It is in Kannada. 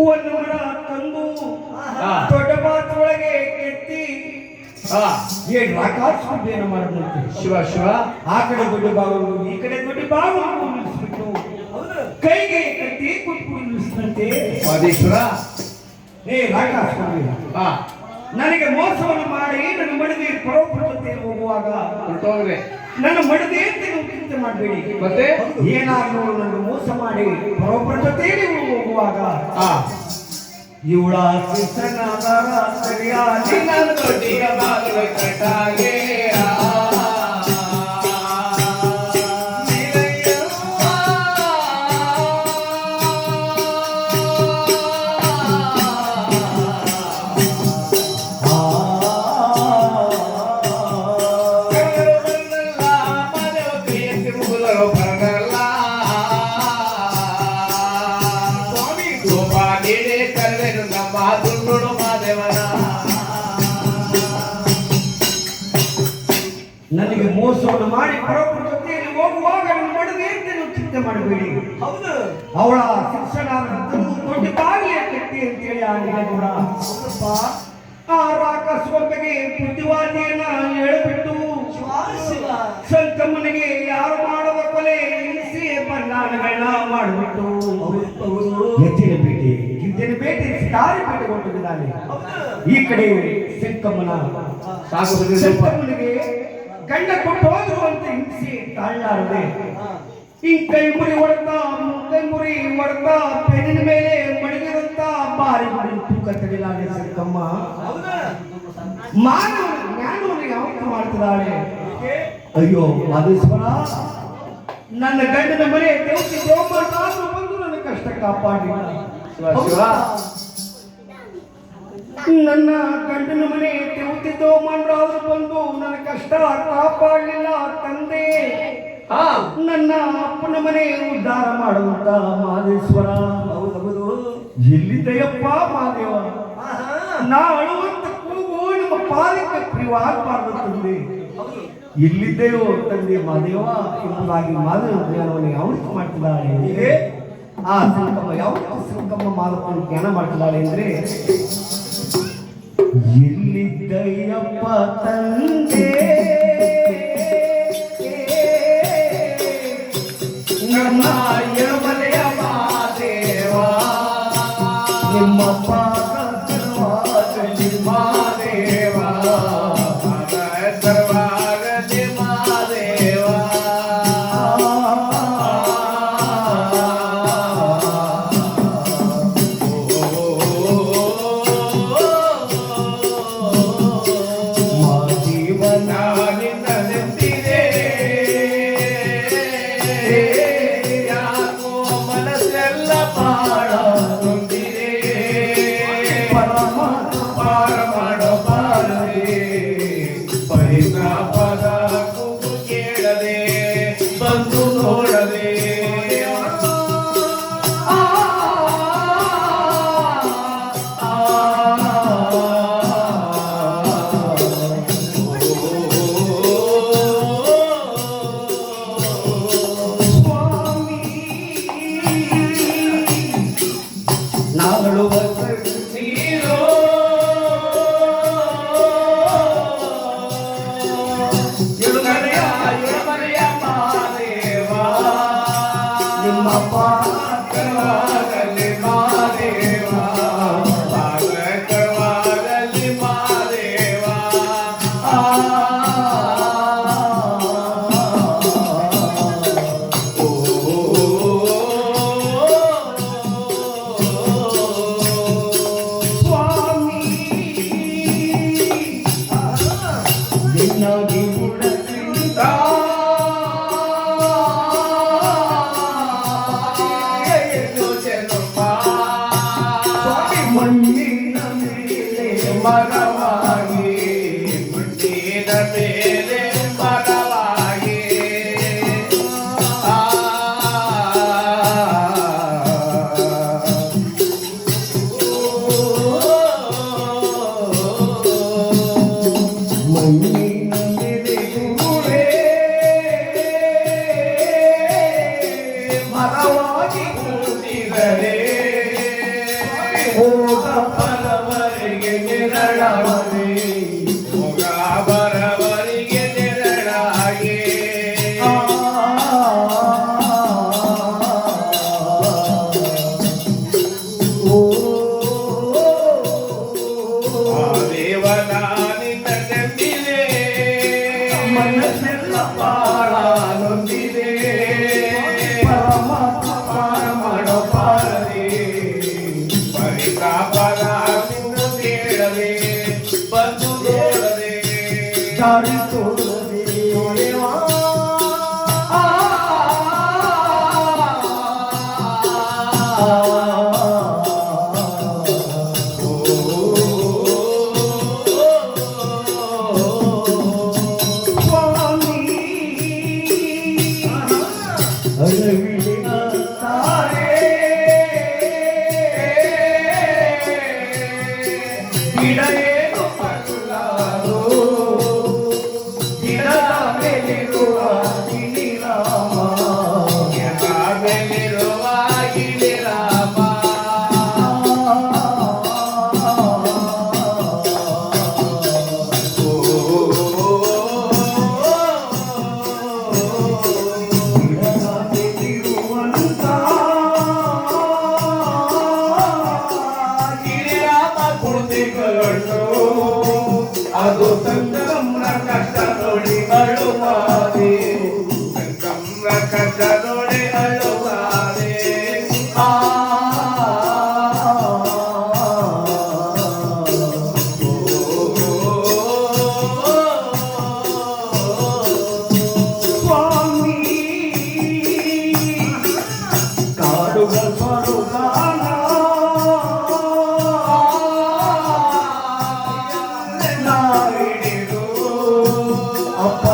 ಒಂದು ಮರ ತಂದು ದೊಡ್ಡ ಮಾತೊಳಗೆ ಕೆತ್ತಿ ಏನ್ ರಾಕಾಶೇನ ಮಾಡದಂತೆ ಶಿವ ಶಿವ ಆ ಕಡೆ ದೊಡ್ಡ ಬಾವು ಈ ಕಡೆ ದೊಡ್ಡ ಬಾವು ನಿಲ್ಲಿಸ್ಬಿಟ್ಟು ಕೈಗೆ ಕಟ್ಟಿ ಕುಟ್ಬಿಟ್ಟು ನಿಲ್ಲಿಸಿದಂತೆ ಮಾದೇಶ್ವರ ಏ ರಾಕಾಶ ನನಗೆ ಮೋಸವನ್ನು ಮಾಡಿ ನನ್ನ ಮಡದಿ ಪರೋಪರತೆ ಹೋಗುವಾಗ ಹೊರಟೋಗ್ರೆ ನನ್ನ ಮಡದಿ ಅಂತ ನೀವು ಚಿಂತೆ ಮಾಡಬೇಡಿ. ಮತ್ತೆ ಏನಾದ್ರು ನನಗೆ ಮೋಸ ಮಾಡಿ ಪರೋಪರ ಜೊತೆ ನೀವು ಹೋಗುವಾಗ ಇವಳ ಶಿಕ್ಷಣಾಧಾರ ಸರಿಯಾಗಿ ನನ್ನ ದೊಡ್ಡಿಯ ಬಾಗಿಲು ಕಟ್ಟಾಗೆ ನನಗೆ ಮೋಸವನ್ನು ಮಾಡಿ ಪರೋಪರ ಜೊತೆಯಲ್ಲಿ ಹೋಗುವಾಗ ನನ್ನ ಮಡದಿ ಅಂತ ನೀವು ಚಿಂತೆ ಮಾಡಬೇಡಿ. ಹೌದು ಅವಳ ಶಿಕ್ಷಣ ದೊಡ್ಡ ಬಾಗಿಲಿಯ ಕಟ್ಟಿ ಅಂತೇಳಿ ಆಗಿದೆ ಕೂಡ ಆ ರಾಕಸ್ವಂತಗೆ ಬುದ್ಧಿವಾದಿಯನ್ನ ಹೇಳಿಬಿಟ್ಟು ಸಂತಮ್ಮನಿಗೆ ಯಾರು ಮಾಡದ ಕೊಲೆ ಇರಿಸಿ ಬಂಧನಗಳನ್ನ ಮಾಡಿಬಿಟ್ಟು ಎತ್ತಿನ ಬೇಟೆ ಗಿದ್ದಿನ ಬೇಟೆ ದಾರಿ ಬೇಟೆ ಕೊಟ್ಟಿದ್ದಾನೆ. ಈ ಕಡೆ ಸಂಕಮ್ಮನ ಸಂಕಮ್ಮನಿಗೆ ಗಂಡ ಕೊಟ್ಟು ಹೋದ್ರು ಅಂತ ಹಿಂಸೆ ತಾಳಲಾರದೆ ಈ ಕೈ ಮುರಿ ಹೊಡೆದ ಮುಂದೆ ಮುರಿ ಹೊಡೆದ ಪೆನ್ನಿನ ಮೇಲೆ ಮಡಗಿದಂತ ಬಾರಿ ಮಾಡಿ ತೂಕ ತಡಿಲಾರೆ ಸಂಕಮ್ಮ ಮಾನವ ಜ್ಞಾನವನ್ನು ಯಾವತ್ತು ಮಾಡ್ತಿದ್ದಾಳೆ. ಅಯ್ಯೋ ಮಾದೇಶ್ವರ, ನನ್ನ ಗಂಡನ ಮನೆ ದೇವತೆ ದೇವಮಾತಾದ್ರು ಬಂದು ನನ್ನ ಕಷ್ಟ ಕಾಪಾಡಿಲ್ಲ. ನನ್ನ ಗಂಡನ ಮನೆ ದೇವತೆ ದೇವಮಾನರಾದ್ರು ಬಂದು ನನ್ನ ಕಷ್ಟ ಕಾಪಾಡಲಿಲ್ಲ ತಂದೆ. ನನ್ನ ಅಪ್ಪನ ಮನೆ ಉದ್ಧಾರ ಮಾಡುವಂತ ಮಾದೇಶ್ವರ ಎಲ್ಲಿದ್ದೆಯಪ್ಪ ಮಾದೇವ? ನಾ ಅಳುವಂತ ಕೂಗು ನಿಮ್ಮ ಪಾದಕ್ಕೆ ಪ್ರಿಯವಾಗಬಾರದು ತಂದೆ. ಎಲ್ಲಿದ್ದೆಯೋ ತಂದೆ ಮಾದೇವ ಎಂಬುದಾಗಿ ಮಾದೇವ ಜ್ಞಾನವನ್ನು ಯಾವತ್ತು ಮಾಡ್ತಿದ್ದಾಳೆ. ಆ ಸಂಕಮ್ಮ ಯಾವತ್ತು ಸಂಕಮ್ಮ ಮಾದವನ್ನು ಜ್ಞಾನ ಮಾಡ್ತಿದ್ದಾಳೆ ಅಂದ್ರೆ ಎಲ್ಲಿದ್ದಯ್ಯಪ್ಪ ತಂದೆ ನಮ್ಮ ಎಳಮಲೆಯ ಮಾದೇವ ನಿಮ್ಮ ಪಾದರ್ವಾಗಲಿ ಮಾದೇವ ಸರ್ವಾಗಲಿ ಮಾದೇವ ಮಾದೇವನ ನಿನ್ನ ನೆನಪಿದೆ ನೆರಳಾಗಿ ಹೋಗ ಬರವರಿಗೆ ನೆರಳಾಗಿ ಆ ದೇವನ ನಿನ್ನ ನೆಮ್ಮಿದೆ ಮನಸ್ಸೆಲ್ಲ ಬಾಳ ನೊಂದಿದೆ ಪರಮಾತ್ಮ ಪಾರ ಮಾಡೋ ಪಾರದೆ ಪರಿತಾಪದ ನಿನ್ನ ಕೇಳದೆ ಬಂದು ನೋಡದೆ ದಾರಿ ತೋರದೆ ದೇವಾ. ಸ್ವಾಮಿ ಅಳವಿಡಿನ ತಾರೆ ಗಿಡೇನು ಪಡುಲಾರೋ ಗಿಡದ ಮೇಲಿರುವ ಗಿಣಿರಾಮ ಮೇಲಿರುವ ಗಿರಿರಾಮ ಗಿಡದಲ್ಲಿರುವಂತ ಗಿರಿರಾಮ ಕುಳಿತುಕೊಂಡು ಅದು ಸಂಗಮ್ನ ಕಷ್ಟ ನೋಡಿ ಅಳುವಾದೆ ಸಂಗಮ್ನ ಕಷ್ಟ ನೋಡಿ ಅಳುವಾದೆ ಆ ಸ್ವಾಮಿ ಕಾಡುಗಳ ಸ್ವರೂಪಾನ ನಾಡಿದು ಅಪ್ಪ